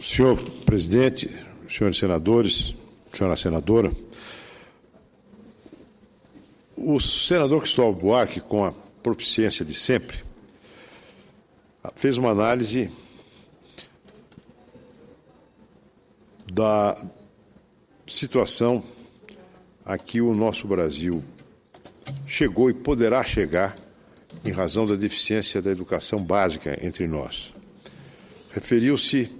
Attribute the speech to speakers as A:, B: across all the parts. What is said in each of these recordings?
A: Senhor presidente, senhores senadores, senhora senadora, o senador Cristóvão Buarque, com a proficiência de sempre, fez uma análise da situação a que o nosso Brasil chegou e poderá chegar em razão da deficiência da educação básica entre nós. Referiu-se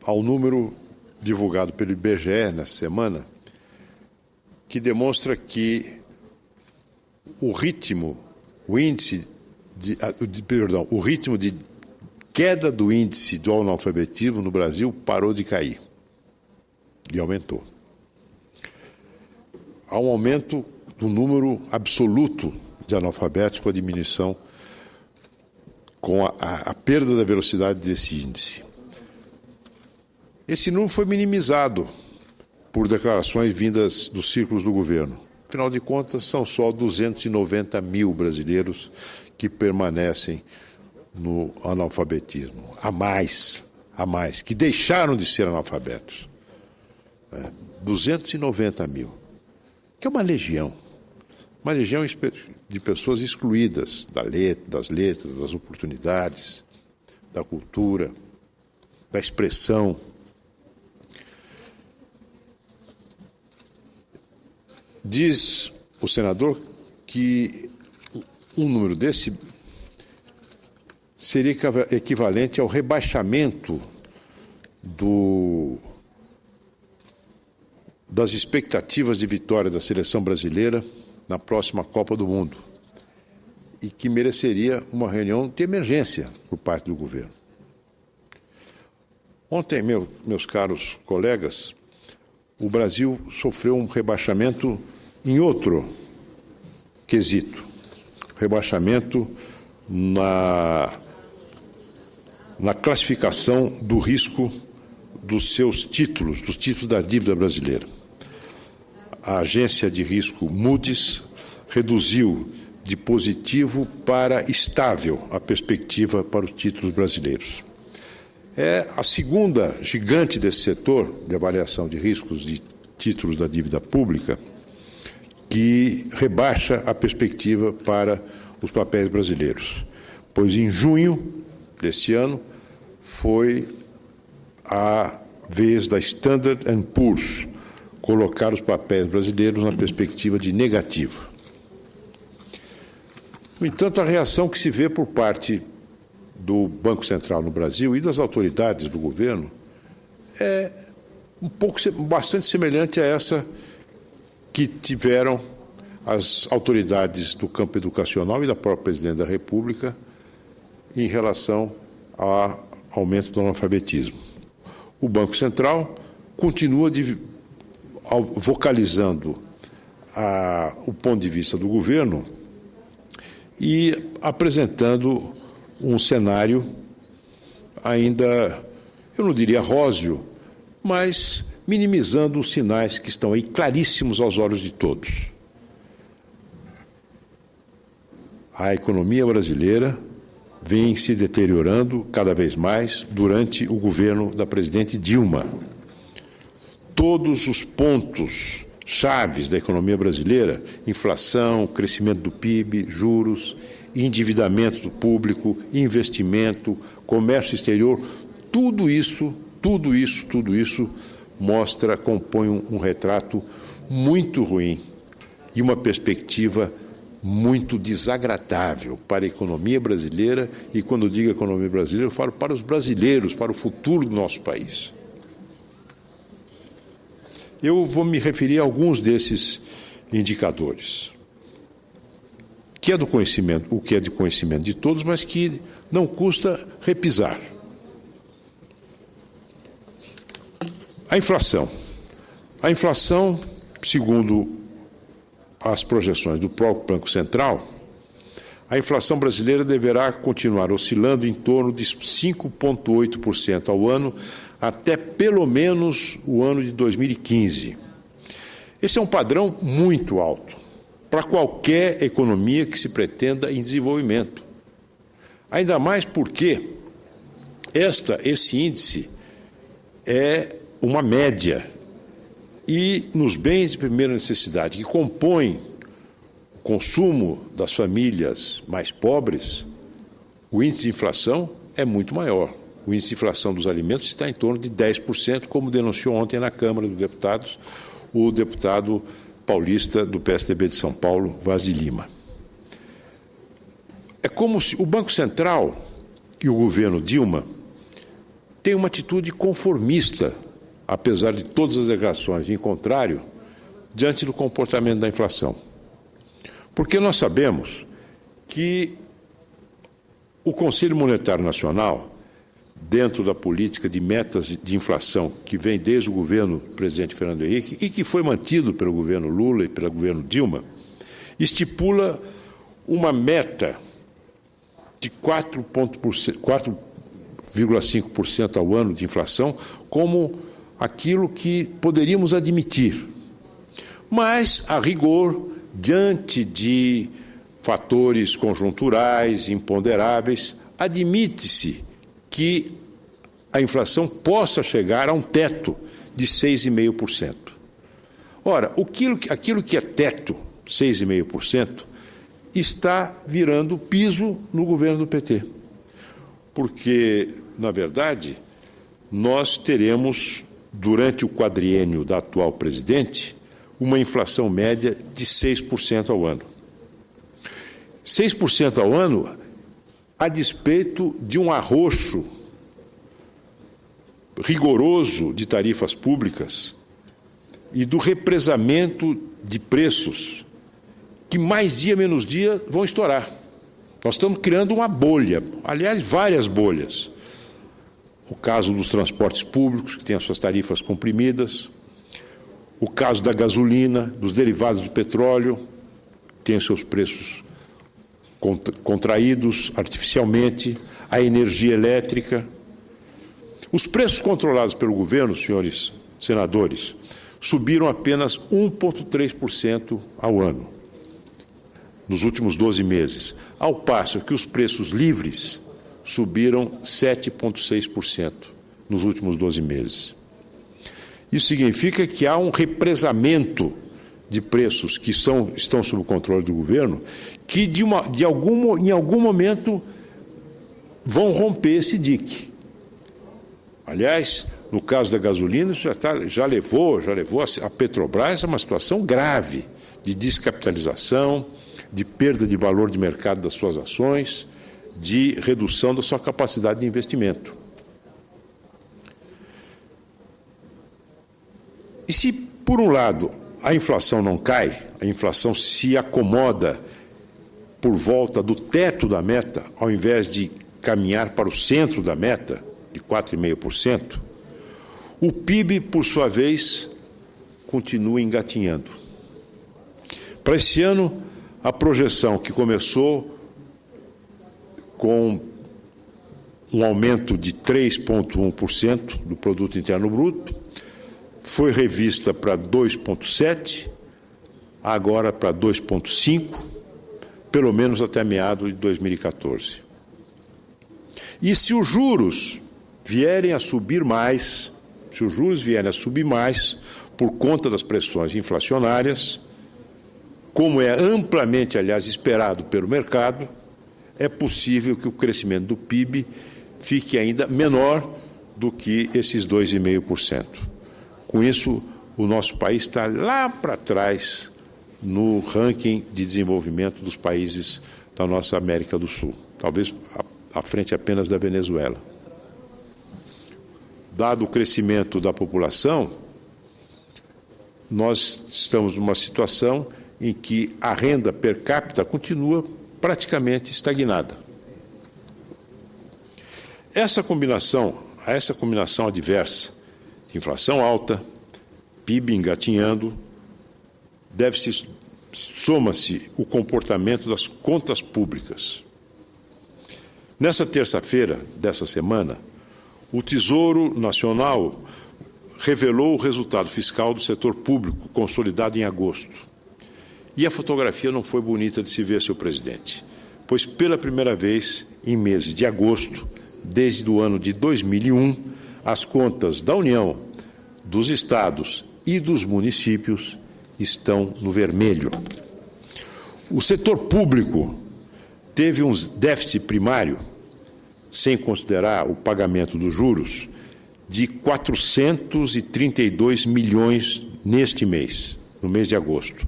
A: ao número divulgado pelo IBGE nessa semana, que demonstra que o ritmo de queda do índice do analfabetismo no Brasil parou de cair e aumentou. Há um aumento do número absoluto de analfabetos com a diminuição, com a perda da velocidade desse índice. Esse número foi minimizado por declarações vindas dos círculos do governo. Afinal de contas, são só 290 mil brasileiros que permanecem no analfabetismo. A mais, que deixaram de ser analfabetos. 290 mil, que é uma legião de pessoas excluídas das letras, das oportunidades, da cultura, da expressão. Diz o senador que um número desse seria equivalente ao rebaixamento das expectativas de vitória da seleção brasileira na próxima Copa do Mundo e que mereceria uma reunião de emergência por parte do governo. Ontem, meus caros colegas, o Brasil sofreu um rebaixamento em outro quesito, rebaixamento na classificação do risco dos seus títulos, dos títulos da dívida brasileira. A agência de risco Moody's reduziu de positivo para estável a perspectiva para os títulos brasileiros. É a segunda gigante desse setor de avaliação de riscos de títulos da dívida pública que rebaixa a perspectiva para os papéis brasileiros, pois em junho deste ano foi a vez da Standard & Poor's colocar os papéis brasileiros na perspectiva de negativa. No entanto, a reação que se vê por parte do Banco Central no Brasil e das autoridades do governo é bastante semelhante a essa que tiveram as autoridades do campo educacional e da própria Presidente da República em relação ao aumento do analfabetismo. O Banco Central continua vocalizando o ponto de vista do governo e apresentando um cenário ainda, eu não diria róseo, mas minimizando os sinais que estão aí claríssimos aos olhos de todos. A economia brasileira vem se deteriorando cada vez mais durante o governo da presidente Dilma. Todos os pontos chaves da economia brasileira, inflação, crescimento do PIB, juros, endividamento do público, investimento, comércio exterior, tudo isso compõe um retrato muito ruim e uma perspectiva muito desagradável para a economia brasileira, e quando eu digo economia brasileira, eu falo para os brasileiros, para o futuro do nosso país. Eu vou me referir a alguns desses indicadores, o que é de conhecimento de todos, mas que não custa repisar. A inflação. A inflação, segundo as projeções do próprio Banco Central, a inflação brasileira deverá continuar oscilando em torno de 5,8% ao ano até pelo menos o ano de 2015. Esse é um padrão muito alto para qualquer economia que se pretenda em desenvolvimento. Ainda mais porque Esse índice é uma média, e nos bens de primeira necessidade, que compõem o consumo das famílias mais pobres, o índice de inflação é muito maior. O índice de inflação dos alimentos está em torno de 10%, como denunciou ontem na Câmara dos Deputados o deputado paulista do PSDB de São Paulo, Vaz de Lima. É como se o Banco Central e o governo Dilma têm uma atitude conformista, apesar de todas as declarações em contrário, diante do comportamento da inflação. Porque nós sabemos que o Conselho Monetário Nacional, dentro da política de metas de inflação que vem desde o governo do presidente Fernando Henrique e que foi mantido pelo governo Lula e pelo governo Dilma, estipula uma meta de 4,5% ao ano de inflação como aquilo que poderíamos admitir. Mas, a rigor, diante de fatores conjunturais, imponderáveis, admite-se que a inflação possa chegar a um teto de 6,5%. Ora, aquilo que é teto, 6,5%, está virando piso no governo do PT. Porque, na verdade, nós teremos, durante o quadriênio da atual presidente, uma inflação média de 6% ao ano. 6% ao ano a despeito de um arroxo rigoroso de tarifas públicas e do represamento de preços que mais dia menos dia vão estourar. Nós estamos criando uma bolha, aliás, várias bolhas. O caso dos transportes públicos, que têm as suas tarifas comprimidas, o caso da gasolina, dos derivados do petróleo, que têm os seus preços contraídos artificialmente, a energia elétrica. Os preços controlados pelo governo, senhores senadores, subiram apenas 1,3% ao ano, nos últimos 12 meses, ao passo que os preços livres subiram 7,6% nos últimos 12 meses. Isso significa que há um represamento de preços que estão sob o controle do governo, que em algum momento vão romper esse dique. Aliás, no caso da gasolina, isso já levou a Petrobras a uma situação grave de descapitalização, de perda de valor de mercado das suas ações, de redução da sua capacidade de investimento. E se, por um lado, a inflação não cai, a inflação se acomoda por volta do teto da meta, ao invés de caminhar para o centro da meta, de 4,5%, o PIB, por sua vez, continua engatinhando. Para esse ano, a projeção que começou com um aumento de 3,1% do Produto Interno Bruto, foi revista para 2,7%, agora para 2,5%, pelo menos até meados de 2014. E se os juros vierem a subir mais, por conta das pressões inflacionárias, como é amplamente, aliás, esperado pelo mercado, é possível que o crescimento do PIB fique ainda menor do que esses 2,5%. Com isso, o nosso país está lá para trás no ranking de desenvolvimento dos países da nossa América do Sul, talvez à frente apenas da Venezuela. Dado o crescimento da população, nós estamos numa situação em que a renda per capita continua praticamente estagnada. Essa combinação adversa, de inflação alta, PIB engatinhando, soma-se o comportamento das contas públicas. Nessa terça-feira dessa semana, o Tesouro Nacional revelou o resultado fiscal do setor público consolidado em agosto. E a fotografia não foi bonita de se ver, senhor presidente, pois pela primeira vez, em meses de agosto, desde o ano de 2001, as contas da União, dos estados e dos municípios estão no vermelho. O setor público teve um déficit primário, sem considerar o pagamento dos juros, de 432 milhões neste mês, no mês de agosto.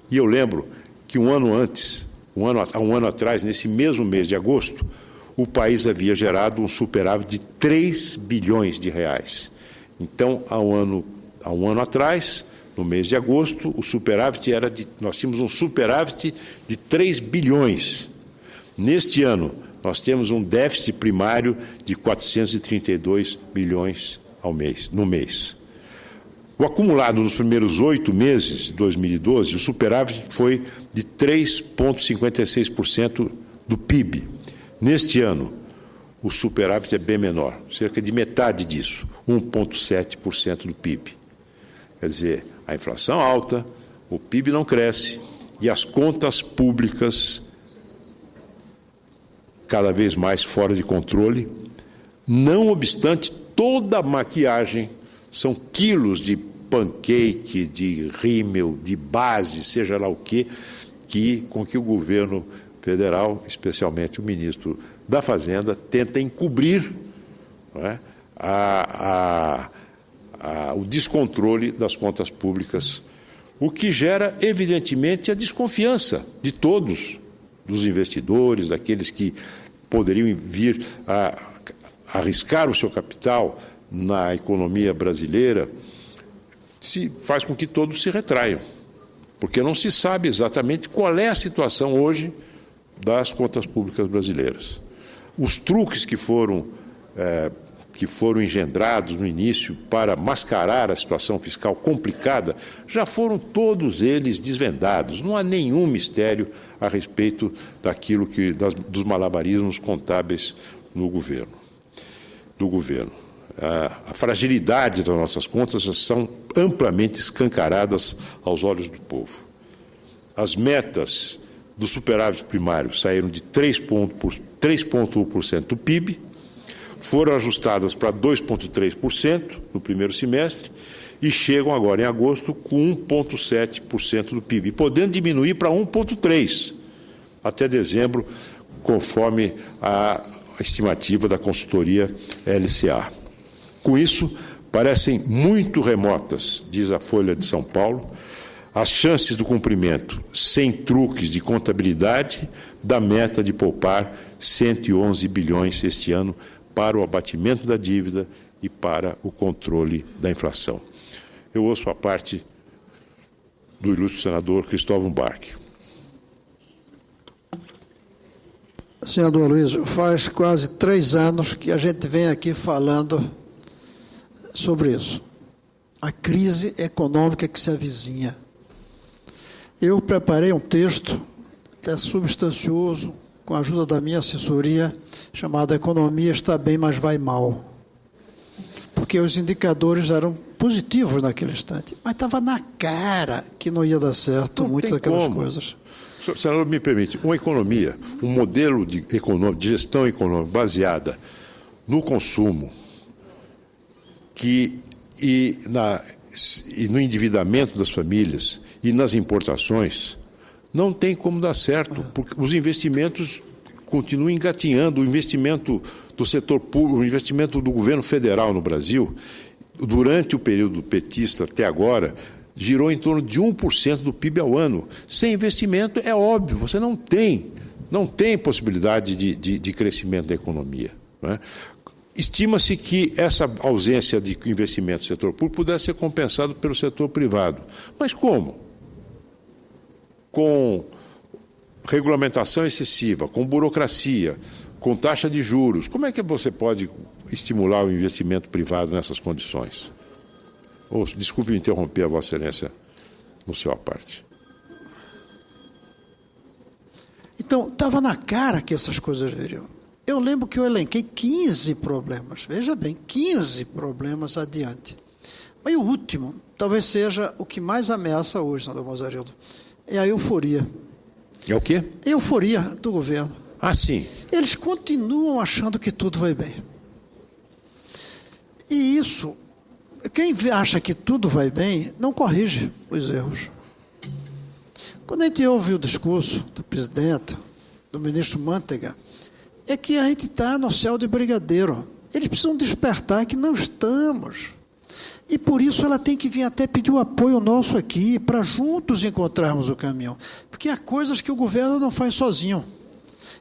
A: E eu lembro que um ano atrás, nesse mesmo mês de agosto, o país havia gerado um superávit de 3 bilhões de reais. Então, há um ano atrás, no mês de agosto, o superávit nós tínhamos um superávit de 3 bilhões. Neste ano, nós temos um déficit primário de 432 bilhões no mês. O acumulado nos primeiros 8 meses de 2012, o superávit foi de 3,56% do PIB. Neste ano, o superávit é bem menor, cerca de metade disso, 1,7% do PIB. Quer dizer, a inflação alta, o PIB não cresce e as contas públicas cada vez mais fora de controle, não obstante toda a maquiagem, são quilos de pancake, de rímel, de base, seja lá o quê, com que o governo federal, especialmente o ministro da Fazenda, tenta encobrir, não é, o descontrole das contas públicas, o que gera, evidentemente, a desconfiança de todos, dos investidores, daqueles que poderiam vir a arriscar o seu capital na economia brasileira, faz com que todos se retraiam, porque não se sabe exatamente qual é a situação hoje das contas públicas brasileiras. Os truques que foram engendrados no início para mascarar a situação fiscal complicada, já foram todos eles desvendados. Não há nenhum mistério a respeito dos malabarismos contábeis do governo. A fragilidade das nossas contas já são amplamente escancaradas aos olhos do povo. As metas do superávit primário saíram de 3,1% do PIB, foram ajustadas para 2,3% no primeiro semestre e chegam agora em agosto com 1,7% do PIB, podendo diminuir para 1,3% até dezembro, conforme a estimativa da consultoria LCA. Com isso, parecem muito remotas, diz a Folha de São Paulo, as chances do cumprimento, sem truques de contabilidade, da meta de poupar 111 bilhões este ano para o abatimento da dívida e para o controle da inflação. Eu ouço a parte do ilustre senador Cristóvão Buarque.
B: Senador Luiz, faz quase 3 anos que a gente vem aqui falando sobre isso. A crise econômica que se avizinha. Eu preparei um texto, até substancioso, com a ajuda da minha assessoria, chamado Economia está bem, mas vai mal. Porque os indicadores eram positivos naquele instante, mas estava na cara que não ia dar certo muitas daquelas coisas.
A: Senador, me permite, uma economia, um modelo de gestão econômica baseada no consumo e no endividamento das famílias e nas importações, não tem como dar certo, porque os investimentos continuam engatinhando. O investimento do setor público, o investimento do governo federal no Brasil, durante o período petista até agora, girou em torno de 1% do PIB ao ano. Sem investimento, é óbvio, você não tem possibilidade de crescimento da economia, não é? Estima-se que essa ausência de investimento do setor público pudesse ser compensado pelo setor privado. Mas como? Com regulamentação excessiva, com burocracia, com taxa de juros. Como é que você pode estimular o investimento privado nessas condições? Desculpe me interromper, a Vossa Excelência, no seu à parte.
B: Então, estava na cara que essas coisas viriam. Eu lembro que eu elenquei 15 problemas, veja bem, 15 problemas adiante. Mas o último, talvez seja o que mais ameaça hoje, senador Mozarildo, é a euforia.
A: É o quê?
B: Euforia do governo.
A: Ah, sim.
B: Eles continuam achando que tudo vai bem. E isso, quem acha que tudo vai bem, não corrige os erros. Quando a gente ouve o discurso do presidente, do ministro Manteiga, é que a gente está no céu de brigadeiro. Eles precisam despertar que não estamos. E por isso ela tem que vir até pedir o apoio nosso aqui, para juntos encontrarmos o caminho. Porque há coisas que o governo não faz sozinho.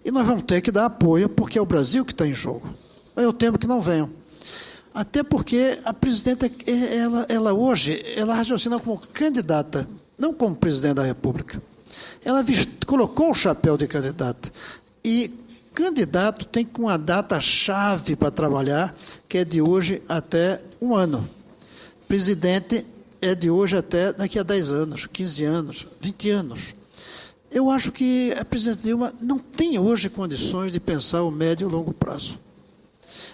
B: E nós vamos ter que dar apoio, porque é o Brasil que está em jogo. Eu temo que não venham. Até porque a presidenta, ela hoje, ela raciocina como candidata, não como presidente da República. Ela colocou o chapéu de candidata. E candidato tem uma data-chave para trabalhar, que é de hoje até 1 ano. Presidente é de hoje até daqui a 10 anos, 15 anos, 20 anos. Eu acho que a presidenta Dilma não tem hoje condições de pensar o médio e longo prazo.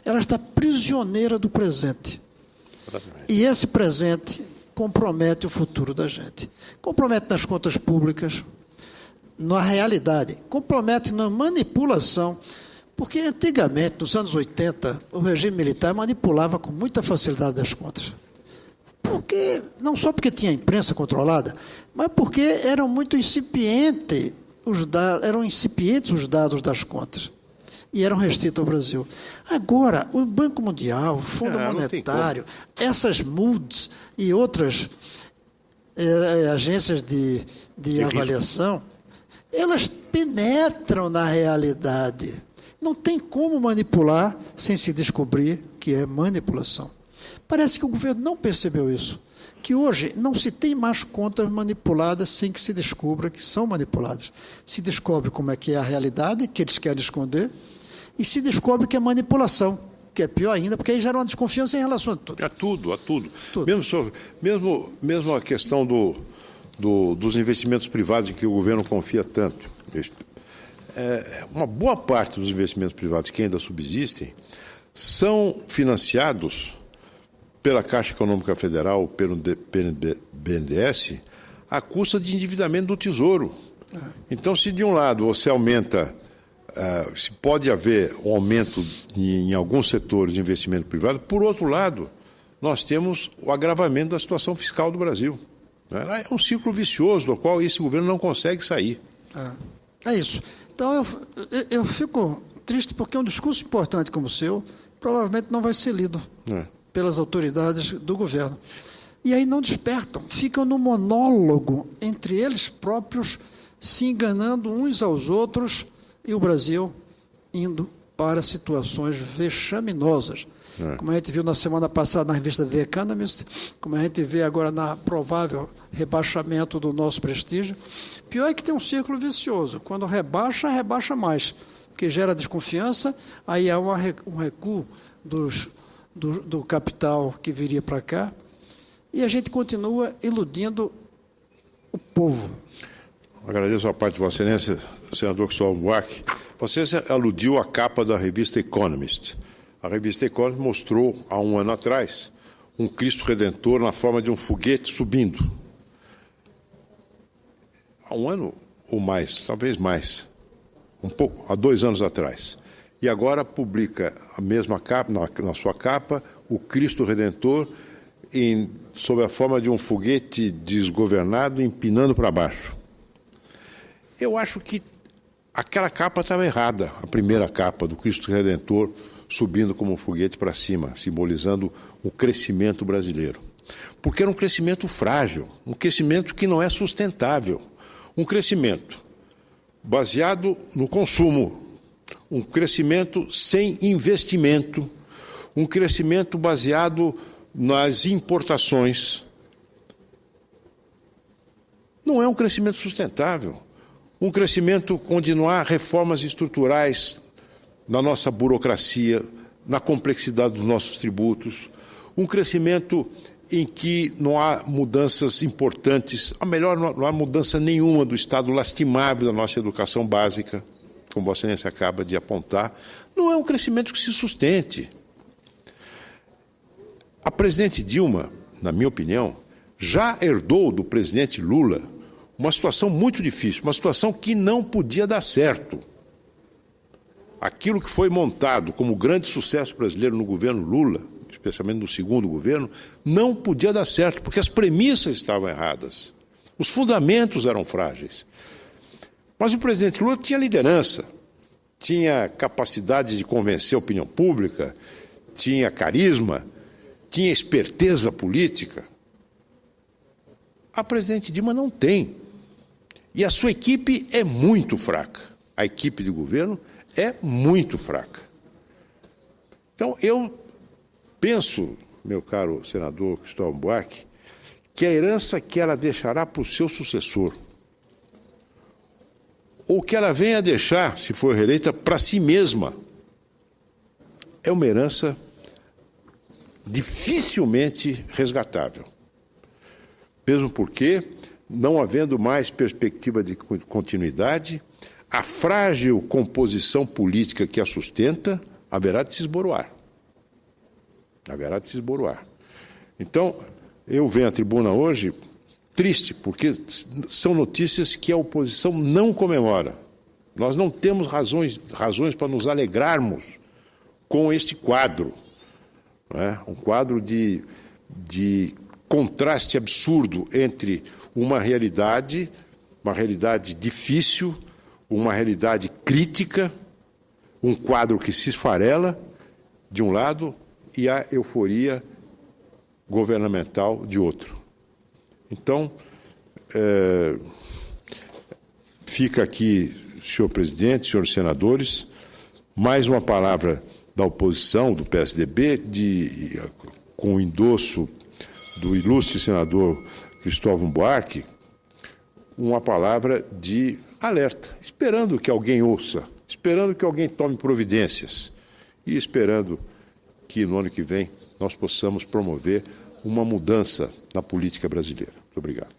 B: Ela está prisioneira do presente. E esse presente compromete o futuro da gente. Compromete nas contas públicas, na realidade, compromete na manipulação, porque antigamente, nos anos 80, o regime militar manipulava com muita facilidade as contas. Porque, não só porque tinha a imprensa controlada, mas porque eram muito incipientes os dados das contas. E eram restritos ao Brasil. Agora, o Banco Mundial, o Fundo Monetário, essas Moody's e outras agências de avaliação, elas penetram na realidade. Não tem como manipular sem se descobrir que é manipulação. Parece que o governo não percebeu isso, que hoje não se tem mais contas manipuladas sem que se descubra que são manipuladas. Se descobre como é que é a realidade, que eles querem esconder, e se descobre que é manipulação, que é pior ainda, porque aí gera uma desconfiança em relação a tudo.
A: A tudo. Mesmo a questão dos investimentos privados em que o governo confia tanto. Uma boa parte dos investimentos privados que ainda subsistem são financiados pela Caixa Econômica Federal, pelo BNDES, à custa de endividamento do Tesouro. Então, se de um lado você aumenta, se pode haver um aumento em alguns setores de investimento privado, por outro lado, nós temos o agravamento da situação fiscal do Brasil. É um ciclo vicioso do qual esse governo não consegue sair.
B: É isso. Então, eu fico triste porque um discurso importante como o seu provavelmente não vai ser lido pelas autoridades do governo. E aí não despertam, ficam no monólogo entre eles próprios, se enganando uns aos outros, e o Brasil indo para situações vexaminosas. Como a gente viu na semana passada na revista The Economist, como a gente vê agora na provável rebaixamento do nosso prestígio. Pior é que tem um círculo vicioso. Quando rebaixa, rebaixa mais, porque gera desconfiança, aí há um recuo do capital que viria para cá, e a gente continua iludindo o povo.
A: Agradeço a parte de Vossa Excelência, senador Cristóvão Buarque. Você aludiu à capa da revista Economist. A revista Economist mostrou, há 1 ano atrás, um Cristo Redentor na forma de um foguete subindo. Há 1 ano ou mais, talvez mais, há 2 anos atrás. E agora publica a mesma capa, na sua capa, o Cristo Redentor sob a forma de um foguete desgovernado empinando para baixo. Eu acho que aquela capa estava errada, a primeira capa do Cristo Redentor subindo como um foguete para cima, simbolizando o crescimento brasileiro. Porque era um crescimento frágil, um crescimento que não é sustentável, um crescimento baseado no consumo, um crescimento sem investimento, um crescimento baseado nas importações. Não é um crescimento sustentável. Um crescimento continuar reformas estruturais na nossa burocracia, na complexidade dos nossos tributos, um crescimento em que não há mudanças importantes, a melhor, não há mudança nenhuma do estado lastimável da nossa educação básica, como Vossa Excelência acaba de apontar, não é um crescimento que se sustente. A presidente Dilma, na minha opinião, já herdou do presidente Lula uma situação muito difícil, uma situação que não podia dar certo. aquilo que foi montado como grande sucesso brasileiro no governo Lula, especialmente no segundo governo, não podia dar certo, porque as premissas estavam erradas. Os fundamentos eram frágeis. Mas o presidente Lula tinha liderança, tinha capacidade de convencer a opinião pública, tinha carisma, tinha esperteza política. A presidente Dilma não tem. E a sua equipe é muito fraca. A equipe de governo é muito fraca. Então, eu penso, meu caro senador Cristóvão Buarque, que a herança que ela deixará para o seu sucessor, ou que ela venha deixar, se for reeleita, para si mesma, é uma herança dificilmente resgatável. Mesmo porque, não havendo mais perspectiva de continuidade, a frágil composição política que a sustenta haverá de se esboroar. Haverá de se esboroar. Então, eu venho à tribuna hoje triste, porque são notícias que a oposição não comemora. Nós não temos razões para nos alegrarmos com este quadro. Não é? Um quadro de contraste absurdo entre uma realidade difícil, uma realidade crítica, um quadro que se esfarela, de um lado, e a euforia governamental de outro. Então, fica aqui, senhor presidente, senhores senadores, mais uma palavra da oposição, do PSDB, com o endosso do ilustre senador Cristóvão Buarque, uma palavra de alerta, esperando que alguém ouça, esperando que alguém tome providências e esperando que no ano que vem nós possamos promover uma mudança na política brasileira. Muito obrigado.